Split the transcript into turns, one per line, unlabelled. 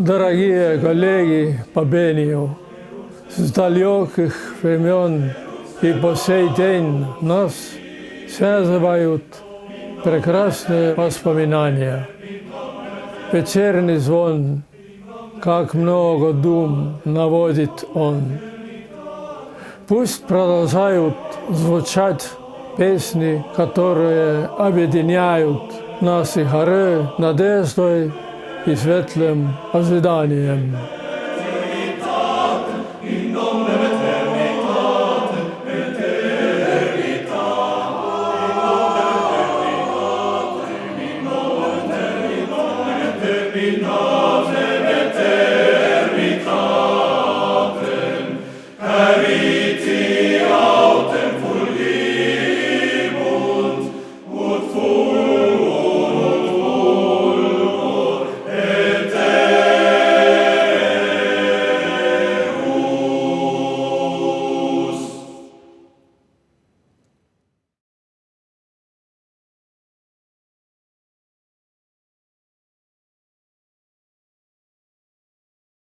Дорогие коллеги по пению, с далеких времен и по сей день нас связывают прекрасные воспоминания. Вечерний звон, как много дум наводит он. Пусть продолжают звучать песни, которые объединяют наши горы надеждой и светлым ожиданием.